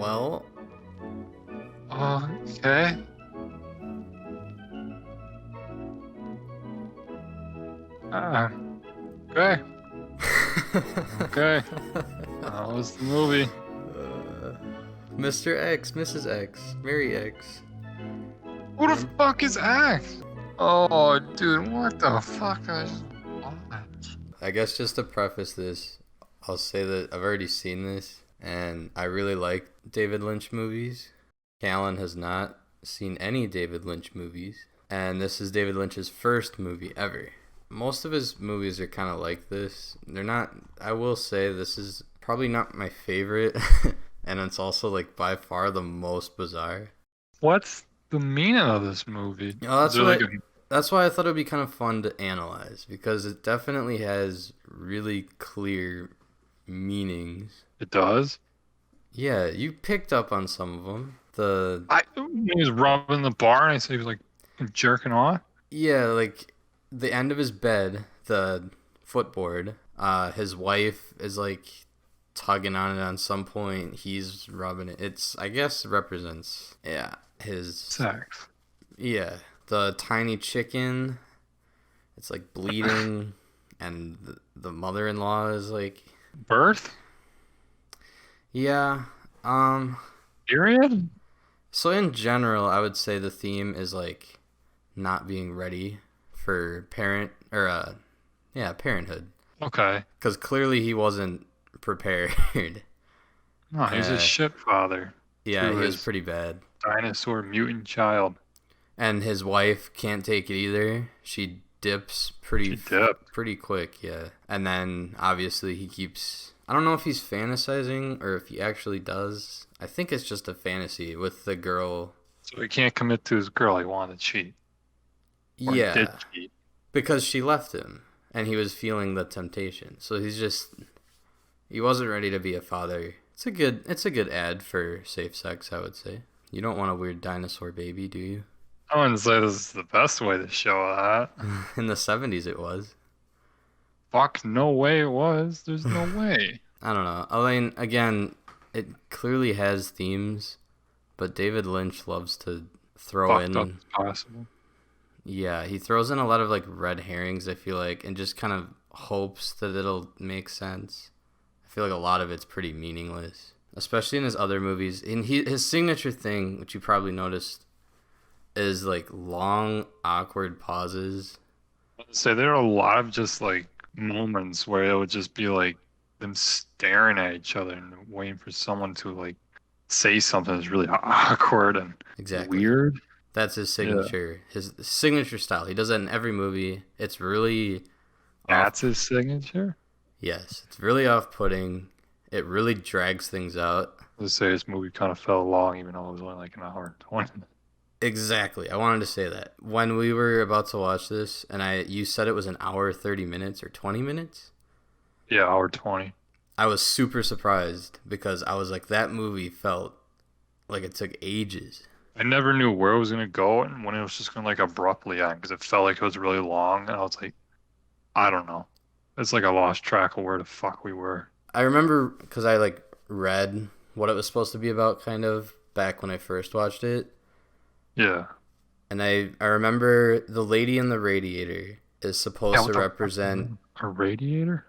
Well, Okay. Uh, okay. Okay. That was the movie. Mr. X, Mrs. X, Mary X. Who the fuck is Axe? Oh, dude, what the fuck? I just watched. I guess just to preface this, I'll say that I've already seen this, and I really like David Lynch movies. Calan has not seen any David Lynch movies, and this is David Lynch's first movie ever. Most of his movies are kind of like this. They're not, I will say, this is probably not my favorite, and it's also like by far the most bizarre. What's the meaning of this movie? Oh, Is there like a that's why I thought it would be kind of fun to analyze, because it definitely has really clear meanings. It does? Yeah, you picked up on some of them. He was rubbing the bar and I said he was like jerking off. Yeah, like the end of his bed, the footboard. His wife is like tugging on it on some point. He's rubbing it. It's, I guess, represents, yeah, his Sex. yeah, the tiny chicken. It's like bleeding, and the mother-in-law is like, Birth? yeah. Period? So in general, I would say the theme is like not being ready for parenthood. Okay. Because clearly he wasn't prepared. No, he's a shit father. Yeah, to he was his pretty bad. dinosaur mutant child. And his wife can't take it either. She dips She dipped. pretty quick, yeah. And then obviously he keeps, I don't know if he's fantasizing or if he actually does. I think it's just a fantasy with the girl. So he can't commit to his girl. He wanted to cheat. Or Yeah, did cheat. because she left him and he was feeling the temptation. So he wasn't ready to be a father. It's a good ad for safe sex, I would say. You don't want a weird dinosaur baby, do you? I wouldn't say this is the best way to show that. In the 70s it was. Fuck, no way it was. There's no way. I don't know. I mean, again, it clearly has themes, but David Lynch loves to throw Fucked in. up as possible. Yeah, he throws in a lot of like red herrings, I feel like, and just kind of hopes that it'll make sense. I feel like a lot of it's pretty meaningless, especially in his other movies. And his signature thing, which you probably noticed, is like long, awkward pauses. So there are a lot of just like moments where it would just be like them staring at each other and waiting for someone to like say something that's really awkward and Exactly. weird. That's his Yeah. signature. His signature style. He does that in every movie. It's really That's his signature? yes, it's really off-putting. It really drags things out. Let's say this movie kind of fell along even though it was only like an hour and 20 minutes. Exactly. I wanted to say that. When we were about to watch this and you said it was an hour 30 minutes or 20 minutes, Yeah, hour 20. I was super surprised because I was like, that movie felt like it took ages. I never knew where it was going to go and when it was just going to like abruptly end because it felt like it was really long and I was like, I don't know. It's like I lost track of where the fuck we were. I remember because I like read what it was supposed to be about kind of back when I first watched it. Yeah. And I remember the lady in the radiator is supposed Yeah, what to the fuck? represent A radiator?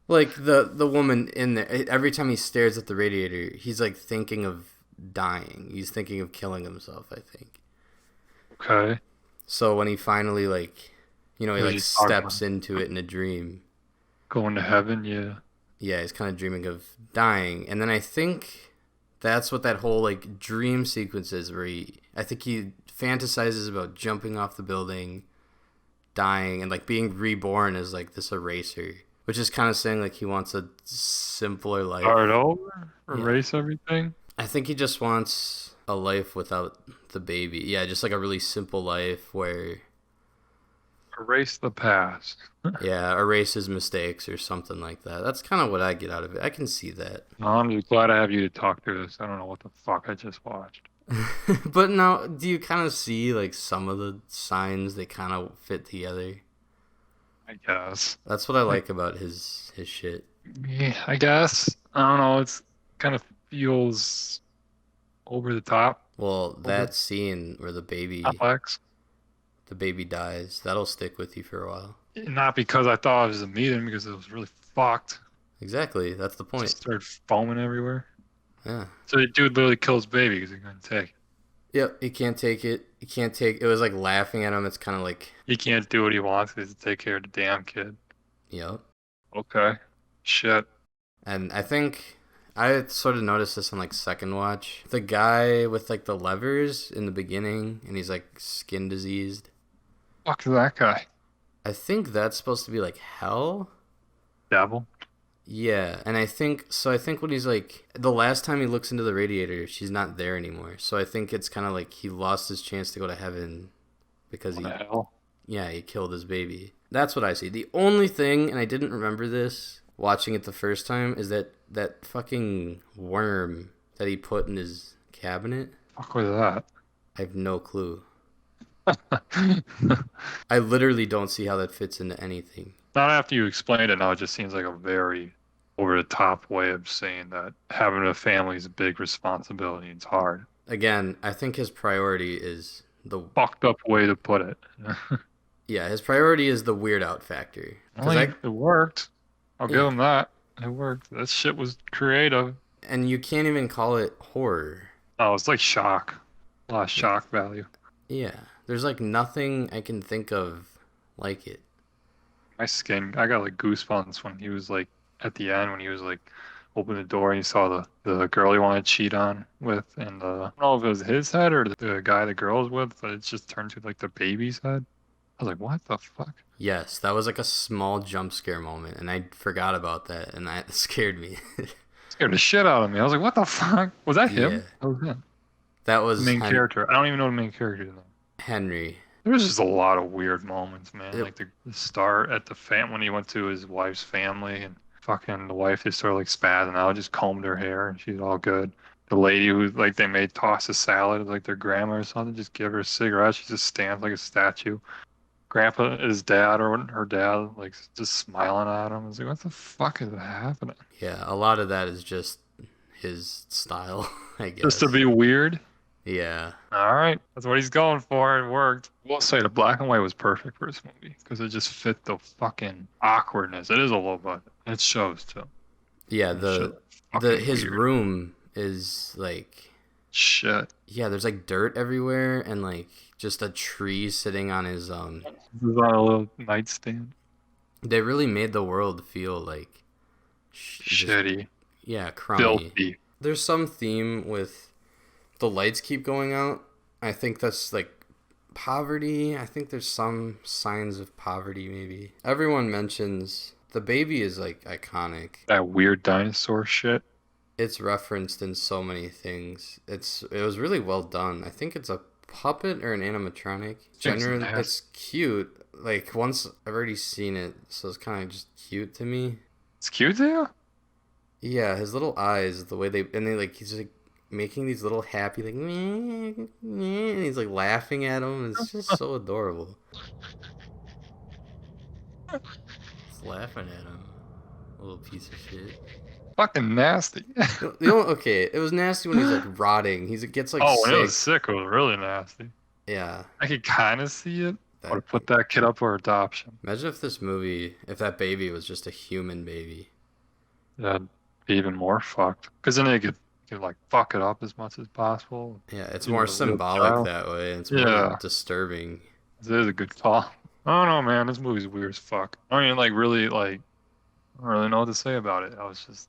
like the woman in there. Every time he stares at the radiator, he's like thinking of dying. He's thinking of killing himself, I think. Okay. So when he finally like, he What are like you talking steps about? into it in a dream. Going to heaven? Yeah. Yeah, he's kind of dreaming of dying. And then I think that's what that whole like dream sequence is where I think he fantasizes about jumping off the building, dying, and like being reborn as like this eraser, which is kind of saying like he wants a simpler life. Start over? Yeah. Erase everything? I think he just wants a life without the baby. Yeah, just like a really simple life where, Erase the past. yeah, erase his mistakes or something like that. That's kind of what I get out of it. I can see that. No, I'm just glad I have you to talk through this. I don't know what the fuck I just watched. But now, do you kind of see like some of the signs they kind of fit together? I guess. That's what I like about his shit. Yeah, I guess. I don't know. It's kind of feels over the top, Well, over that scene where complex. the baby dies, that'll stick with you for a while. Not because I thought it was a meeting, because it was really fucked. Exactly, that's the point. Just started foaming everywhere. Yeah. So the dude literally kills baby because he couldn't take it. Yep, he can't take it. He can't take. It was like laughing at him. It's kind of like, He can't do what he wants. He has to take care of the damn kid. yep. Okay. Shit. And I think I sort of noticed this on like second watch. The guy with like the levers in the beginning, and he's like skin diseased. Fuck is that guy? I think that's supposed to be like hell. Devil. Yeah, and I think so. I think when he's like the last time he looks into the radiator, she's not there anymore. So I think it's kind of like he lost his chance to go to heaven because What the hell? yeah, he killed his baby. That's what I see. The only thing, and I didn't remember this watching it the first time, is that fucking worm that he put in his cabinet. Fuck was that? I have no clue. I literally don't see how that fits into anything. Not after you explained it now, it just seems like a very over the top way of saying that having a family is a big responsibility. It's hard. Again, I think his priority is Fucked up way to put it. yeah, his priority is the weird out factor. Because Well, it worked. I'll give yeah, him that. It worked. That shit was creative. and you can't even call it horror. Oh, it's like shock. A lot of Yeah, shock value. yeah. There's like nothing I can think of like it. My skin, I got like goosebumps when he was like at the end when he was like open the door and he saw the girl he wanted to cheat on with and I don't know if it was his head or the guy the girl was with, but it just turned to like the baby's head. I was like, what the fuck? Yes, that was like a small jump scare moment, and I forgot about that, and that scared me. Scared the shit out of me. I was like, what the fuck? Was that Yeah, him? That was him. that The was main character. I don't even know the main character's name. Henry. There was just a lot of weird moments, man. It, Like the start at the fam when he went to his wife's family and fucking the wife just sort of like spazzing out, just combed her hair and she's all good. The lady who like they made toss a salad like their grandma or something, just give her a cigarette. She just stands like a statue. Grandpa, his dad or her dad, like just smiling at him. I was like, what the fuck is happening? yeah, a lot of that is just his style, I Just to guess. be weird. Yeah, All right, that's what he's going for. It worked. We'll say the black and white was perfect for this movie because it just fit the fucking awkwardness. It is a low budget. It shows too. yeah. It shows The fucking his weird room is like shit. yeah. There's like dirt everywhere, and like just a tree sitting on his This is on a little nightstand. They really made the world feel like just Shitty, yeah, crummy. filthy. There's some theme with the lights keep going out. I think that's like poverty. I think there's some signs of poverty maybe. Everyone mentions the baby is like iconic. That weird dinosaur shit. It's referenced in so many things. It was really well done. I think it's a puppet or an animatronic. Thing's Generally, nasty. it's cute. Like once I've already seen it, so it's kind of just cute to me. It's cute there. Yeah, his little eyes, the way they like he's like making these little happy like meh, meh, and he's like laughing at him. It's just so adorable. It's laughing at him, little piece of shit. Fucking nasty. Okay, it was nasty when he's like rotting. He gets like Oh, when it was sick. sick, it was really nasty. Yeah, I could kind of see it. I would that. have put that kid up for adoption. Imagine if this movie, if that baby was just a human baby. That'd be even more fucked. Because then they could like fuck it up as much as possible. Yeah, it's Even more a real symbolic child. that way. It's more Yeah, disturbing. it is a good call. I don't know, man. This movie's weird as fuck. I don't even like really like. I don't really know what to say about it. I was just.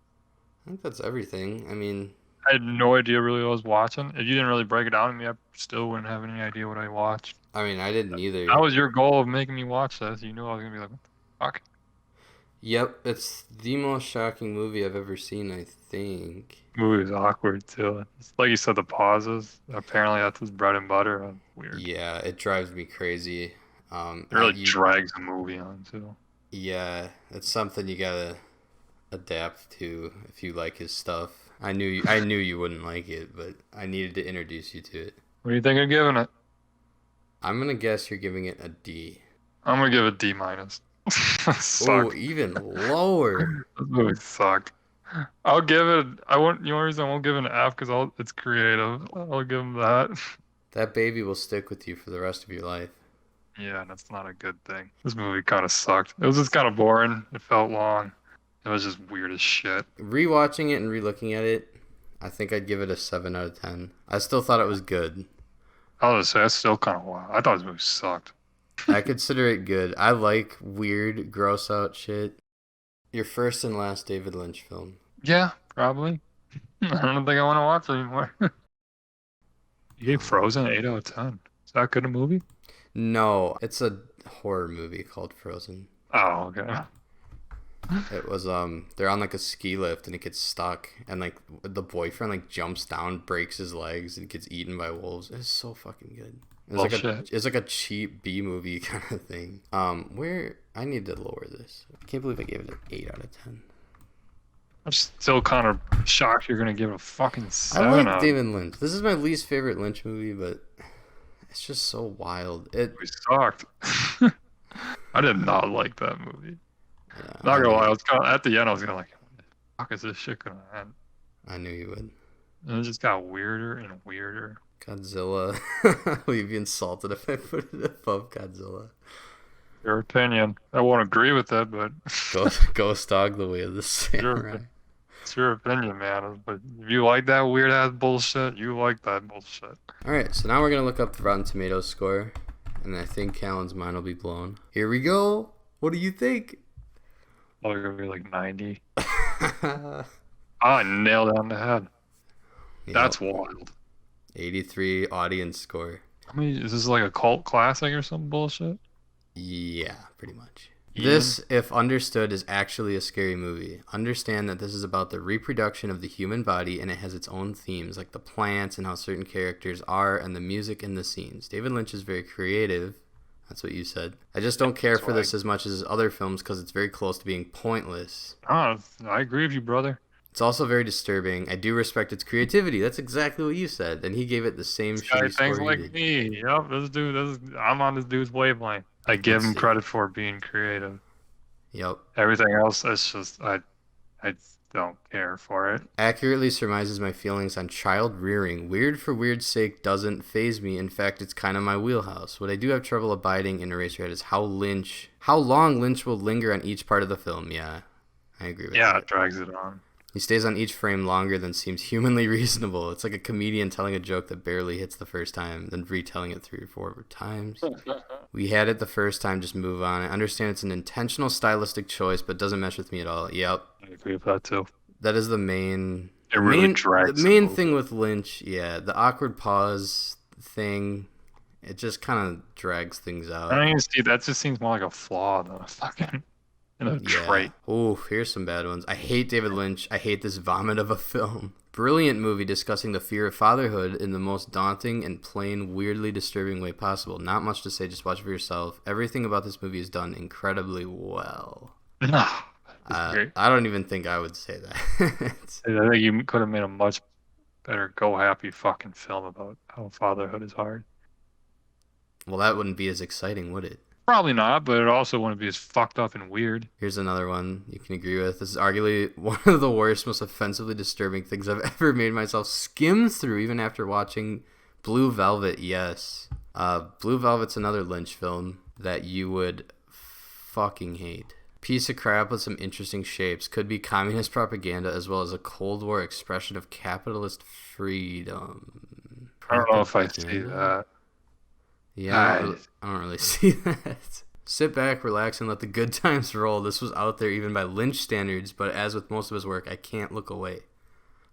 I think that's everything. I mean, I had no idea really what I was watching. If you didn't really break it down to me, I still wouldn't have any idea what I watched. I didn't That either. was your goal of making me watch this. You knew I was gonna be like, what the fuck? Yep, it's the most shocking movie I've ever seen, I think. Movie was awkward too. It's like you said, the pauses. Apparently that's his bread and butter. Weird. Yeah, it drives me crazy. It really drags the movie on too. Yeah, it's something you gotta adapt to if you like his stuff. I knew you wouldn't like it, but I needed to introduce you to it. What do you think of giving it? I'm gonna guess you're giving it a D. I'm gonna give it D minus. Oh, Sucked. even lower. This movie sucked. I'll give it. I won't. The only reason I won't give it an F because it's creative. I'll give him that. That baby will stick with you for the rest of your life. Yeah, that's not a good thing. This movie kind of sucked. It was just kind of boring. It felt long. It was just weird as shit. Rewatching it and relooking at it, I think I'd give it a 7 out of 10. I still thought it was good. I was say that's still kind of wild. I thought this movie sucked. I consider it good. I like weird, gross out shit. Your first and last David Lynch film. Yeah, probably. I don't think I want to watch it anymore. You gave Frozen an 8 out of 10. Is that good a movie? No, it's a horror movie called Frozen. Oh, okay. It was they're on like a ski lift and it gets stuck and like the boyfriend like jumps down, breaks his legs and gets eaten by wolves. It's so fucking good. It's like a cheap B movie kind of thing. Where I need to lower this. I can't believe I gave it an 8 out of 10. I'm still kind of shocked you're gonna give it a fucking 7 I like out. David Lynch. This is my least favorite Lynch movie, but it's just so wild. We sucked. I did not like that movie. Yeah, Not gonna lie, I was kind of, at the end I was gonna like, what the fuck is this shit gonna end? I knew you would. And it just got weirder and weirder. Godzilla. Will you be insulted if I put it above Godzilla? Your opinion. I won't agree with that, but Ghost Dog, the Way of the Samurai. It's your opinion, man. But if you like that weird ass bullshit, you like that bullshit. Alright, so now we're going to look up the Rotten Tomatoes score, and I think Callan's mind will be blown. Here we go. What do you think? Oh, you're gonna be like 90. I nailed it on the head. That's wild. 83 audience score. I mean, is this like a cult classic or some bullshit? Yeah, pretty much. Even? This, if understood, is actually a scary movie. Understand that this is about the reproduction of the human body, and it has its own themes, like the plants and how certain characters are, and the music and the scenes. David Lynch is very creative. That's what you said. I just don't care for this as much as his other films because it's very close to being pointless. Oh, I agree with you, brother. It's also very disturbing. I do respect its creativity. That's exactly what you said. And he gave it the same shitty score Things you like did. me. Yep, I'm on this dude's wavelength. I give him credit for being creative. Yep. Everything else, it's just I don't care for it. Accurately surmises my feelings on child rearing. Weird for weird's sake doesn't faze me. In fact, it's kind of my wheelhouse. What I do have trouble abiding in Eraserhead is how long Lynch will linger on each part of the film. Yeah, I agree with that. Yeah, it drags it on. He stays on each frame longer than seems humanly reasonable. It's like a comedian telling a joke that barely hits the first time, then retelling it 3 or 4 times. We had it the first time, just move on. I understand it's an intentional stylistic choice, but doesn't mesh with me at all. Yep. I agree with that too. That is the main... It really drags the main thing with Lynch, yeah. The awkward pause thing, it just kind of drags things out. I don't even see that. Just seems more like a flaw than a fucking... trait. Ooh, here's some bad ones. I hate David Lynch. I hate this vomit of a film. Brilliant movie discussing the fear of fatherhood in the most daunting and plain, weirdly disturbing way possible. Not much to say, just watch it for yourself. Everything about this movie is done incredibly well. No. I don't even think I would say that. I think you could have made a much better go happy fucking film about how fatherhood is hard. Well, that wouldn't be as exciting, would it? Probably not, but it also wouldn't be as fucked up and weird. Here's another one you can agree with. This is arguably one of the worst, most offensively disturbing things I've ever made myself skim through, even after watching Blue Velvet. Yes. Blue Velvet's another Lynch film that you would fucking hate. Piece of crap with some interesting shapes. Could be communist propaganda as well as a Cold War expression of capitalist freedom. I don't know if I see that. Yeah, I don't really see that. Sit back, relax, and let the good times roll. This was out there even by Lynch standards, but as with most of his work, I can't look away.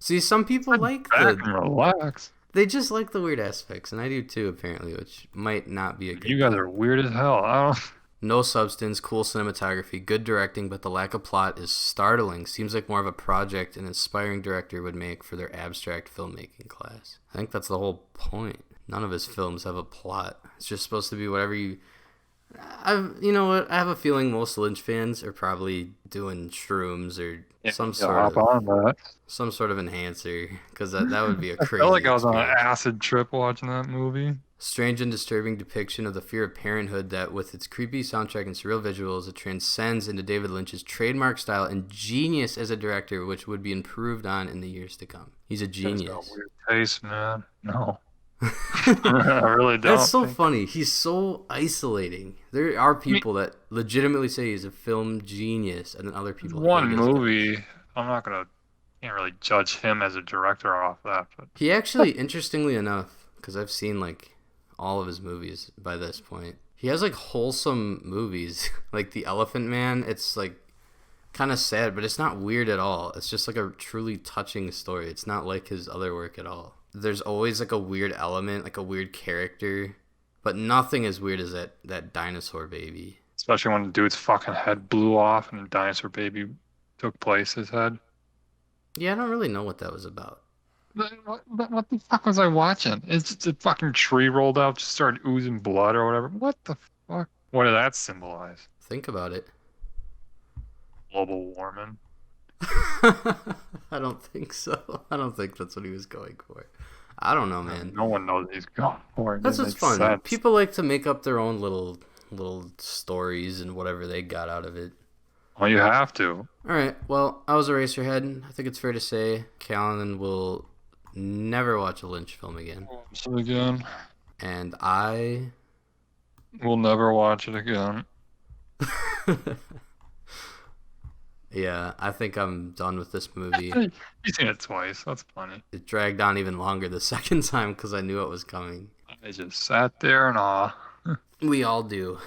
See, some people relax. They just like the weird aspects, and I do too, apparently, which might not be a good You guys are weird as hell. No substance, cool cinematography, good directing, but the lack of plot is startling. Seems like more of a project an aspiring director would make for their abstract filmmaking class. I think that's the whole point. None of his films have a plot. It's just supposed to be whatever you... You know what? I have a feeling most Lynch fans are probably doing shrooms or some sort of enhancer, because that would be a crazy I felt like I was on an acid trip watching that movie. Strange and disturbing depiction of the fear of parenthood that, with its creepy soundtrack and surreal visuals, it transcends into David Lynch's trademark style and genius as a director, which would be improved on in the years to come. He's a He's got genius. weird taste, man. No, I really That's don't so think. funny. He's so isolating. There are I mean, people that legitimately say he's a film genius, and then other it's people one hate his guts. movie. I'm not gonna can't really judge him as a director off that, but He actually, interestingly enough, because I've seen like all of his movies by this point, he has like wholesome movies, like The Elephant Man. It's like kind of sad, but it's not weird at all. It's just like a truly touching story. It's not like his other work at all. There's always like a weird element, like a weird character, but nothing as weird as that dinosaur baby. especially when the dude's fucking head blew off and the dinosaur baby took place his head. Yeah, I don't really know what that was about. What the fuck was I watching? It's just a fucking tree rolled out, just started oozing blood or whatever. What the fuck? What did that symbolize? Think about it. Global warming? I don't think so. I don't think that's what he was going for. I don't know, man. No one knows he's going for it. That's It what's makes fun. sense. People like to make up their own little stories and whatever they got out of it. Well, you have to. All right. Well, I was Eraserhead. I think it's fair to say Callan will never watch a Lynch film again, So again, and I. we'll never watch it again. Yeah, I think I'm done with this movie. You've seen it twice. That's funny. It dragged on even longer the second time because I knew it was coming. I just sat there and awe. We all do.